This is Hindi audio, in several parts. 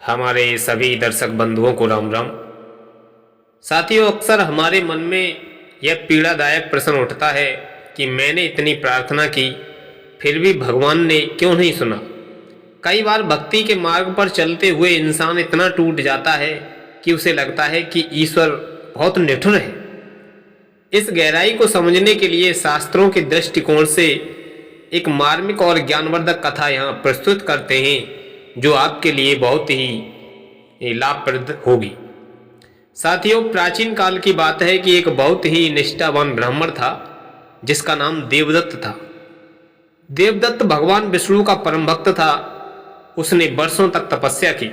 हमारे सभी दर्शक बंधुओं को राम राम। साथियों, अक्सर हमारे मन में यह पीड़ादायक प्रश्न उठता है कि मैंने इतनी प्रार्थना की, फिर भी भगवान ने क्यों नहीं सुना। कई बार भक्ति के मार्ग पर चलते हुए इंसान इतना टूट जाता है कि उसे लगता है कि ईश्वर बहुत निठुर है। इस गहराई को समझने के लिए शास्त्रों के दृष्टिकोण से एक मार्मिक और ज्ञानवर्धक कथा यहाँ प्रस्तुत करते हैं, जो आपके लिए बहुत ही लाभप्रद होगी। साथियों, प्राचीन काल की बात है कि एक बहुत ही निष्ठावान ब्राह्मण था जिसका नाम देवदत्त था। देवदत्त भगवान विष्णु का परम भक्त था। उसने वर्षों तक तपस्या की,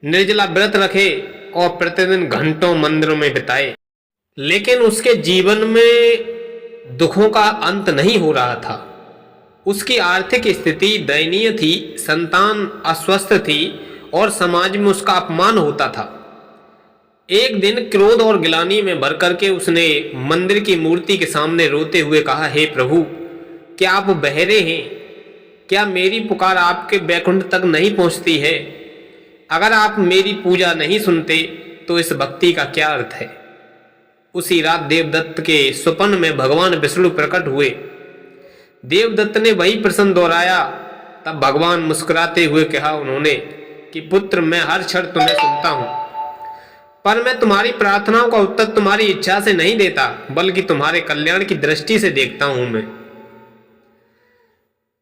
निर्जला व्रत रखे और प्रतिदिन घंटों मंदिरों में बिताए, लेकिन उसके जीवन में दुखों का अंत नहीं हो रहा था। उसकी आर्थिक स्थिति दयनीय थी, संतान अस्वस्थ थी और समाज में उसका अपमान होता था। एक दिन क्रोध और गिलानी में भर करके उसने मंदिर की मूर्ति के सामने रोते हुए कहा, हे प्रभु, क्या आप बहरे हैं? क्या मेरी पुकार आपके बैकुंठ तक नहीं पहुंचती है? अगर आप मेरी पूजा नहीं सुनते तो इस भक्ति का क्या अर्थ है? उसी रात देवदत्त के स्वप्न में भगवान विष्णु प्रकट हुए। देवदत्त ने वही प्रश्न दोहराया। तब भगवान मुस्कुराते हुए कहा उन्होंने कि पुत्र, मैं हर क्षण तुम्हें सुनता हूं, पर मैं तुम्हारी प्रार्थनाओं का उत्तर तुम्हारी इच्छा से नहीं देता, बल्कि तुम्हारे कल्याण की दृष्टि से देखता हूं मैं।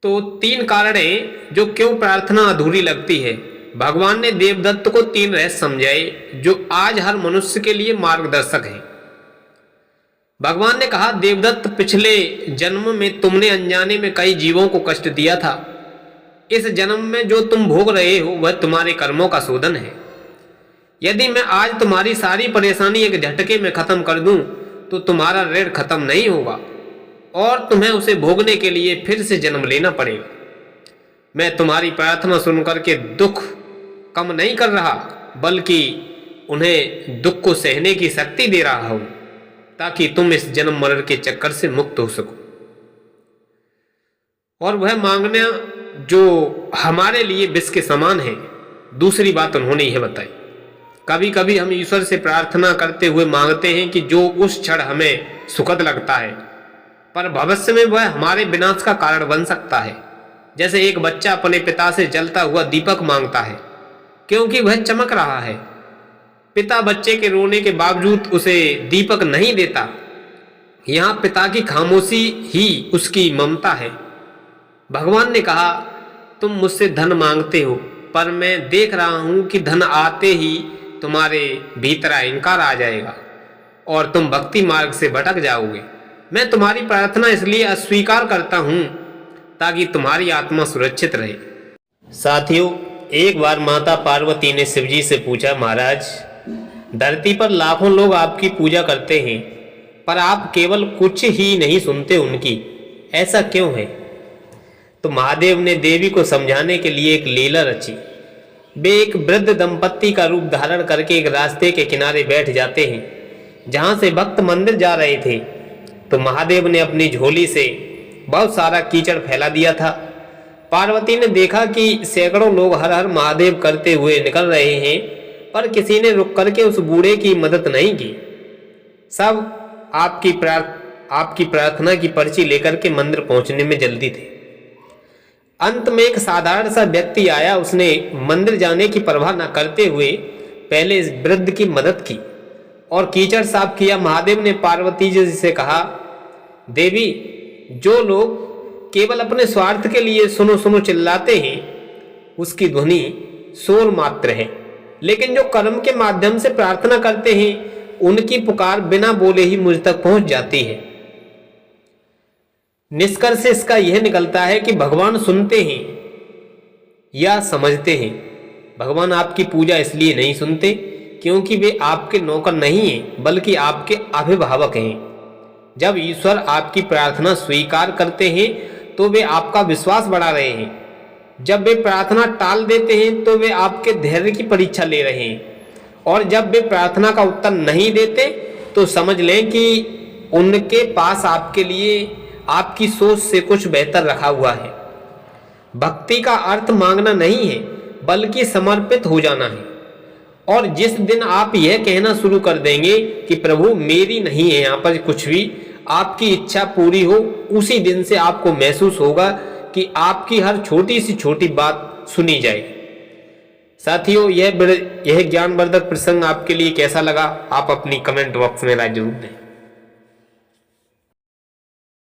तो 3 कारण हैं जो क्यों प्रार्थना अधूरी लगती है। भगवान ने देवदत्त को 3 रहस्य समझाए जो आज हर मनुष्य के लिए मार्गदर्शक हैं। भगवान ने कहा, देवदत्त, पिछले जन्म में तुमने अनजाने में कई जीवों को कष्ट दिया था। इस जन्म में जो तुम भोग रहे हो वह तुम्हारे कर्मों का शोधन है। यदि मैं आज तुम्हारी सारी परेशानी एक झटके में खत्म कर दूं तो तुम्हारा ऋण खत्म नहीं होगा और तुम्हें उसे भोगने के लिए फिर से जन्म लेना पड़ेगा। मैं तुम्हारी प्रार्थना सुनकर के दुख कम नहीं कर रहा, बल्कि उन्हें दुख को सहने की शक्ति दे रहा हूं, ताकि तुम इस जन्म मरण के चक्कर से मुक्त हो सको और वह मांगना जो हमारे लिए विष के समान है। दूसरी बात उन्होंने यह बताई, कभी कभी हम ईश्वर से प्रार्थना करते हुए मांगते हैं कि जो उस क्षण हमें सुखद लगता है, पर भविष्य में वह हमारे विनाश का कारण बन सकता है। जैसे एक बच्चा अपने पिता से जलता हुआ दीपक मांगता है क्योंकि वह चमक रहा है। पिता बच्चे के रोने के बावजूद उसे दीपक नहीं देता। यहाँ पिता की खामोशी ही उसकी ममता है। भगवान ने कहा, तुम मुझसे धन मांगते हो, पर मैं देख रहा हूं कि धन आते ही तुम्हारे भीतर अहंकार आ जाएगा और तुम भक्ति मार्ग से भटक जाओगे। मैं तुम्हारी प्रार्थना इसलिए अस्वीकार करता हूं ताकि तुम्हारी आत्मा सुरक्षित रहे। साथियों, एक बार माता पार्वती ने शिवजी से पूछा, महाराज, धरती पर लाखों लोग आपकी पूजा करते हैं, पर आप केवल कुछ ही नहीं सुनते उनकी, ऐसा क्यों है? तो महादेव ने देवी को समझाने के लिए एक लीला रची। वे एक वृद्ध दंपत्ति का रूप धारण करके एक रास्ते के किनारे बैठ जाते हैं जहां से भक्त मंदिर जा रहे थे। तो महादेव ने अपनी झोली से बहुत सारा कीचड़ फैला दिया था। पार्वती ने देखा कि सैकड़ों लोग हर हर महादेव करते हुए निकल रहे हैं, पर किसी ने रुक करके उस बूढ़े की मदद नहीं की। सब आपकी प्रार्थना की पर्ची लेकर के मंदिर पहुंचने में जल्दी थे। अंत में एक साधारण सा व्यक्ति आया। उसने मंदिर जाने की परवाह न करते हुए पहले इस वृद्ध की मदद की और कीचड़ साफ किया। महादेव ने पार्वती जी से कहा, देवी, जो लोग केवल अपने स्वार्थ के लिए सुनो सुनो चिल्लाते हैं उसकी ध्वनि शोर मात्र है, लेकिन जो कर्म के माध्यम से प्रार्थना करते हैं उनकी पुकार बिना बोले ही मुझ तक पहुंच जाती है। निष्कर्ष इसका यह निकलता है कि भगवान सुनते हैं या समझते हैं। भगवान आपकी पूजा इसलिए नहीं सुनते क्योंकि वे आपके नौकर नहीं हैं, बल्कि आपके अभिभावक हैं। जब ईश्वर आपकी प्रार्थना स्वीकार करते हैं तो वे आपका विश्वास बढ़ा रहे हैं। जब वे प्रार्थना टाल देते हैं तो वे आपके धैर्य की परीक्षा ले रहे हैं, और जब वे प्रार्थना का उत्तर नहीं देते तो समझ लें कि उनके पास आपके लिए आपकी सोच से कुछ बेहतर रखा हुआ है। भक्ति का अर्थ मांगना नहीं है, बल्कि समर्पित हो जाना है। और जिस दिन आप यह कहना शुरू कर देंगे कि प्रभु मेरी नहीं है यहाँ पर कुछ भी, आपकी इच्छा पूरी हो, उसी दिन से आपको महसूस होगा कि आपकी हर छोटी सी छोटी बात सुनी जाएगी। साथियों, यह ज्ञानवर्धक प्रसंग आपके लिए कैसा लगा, आप अपनी कमेंट बॉक्स में राय जरूर दें।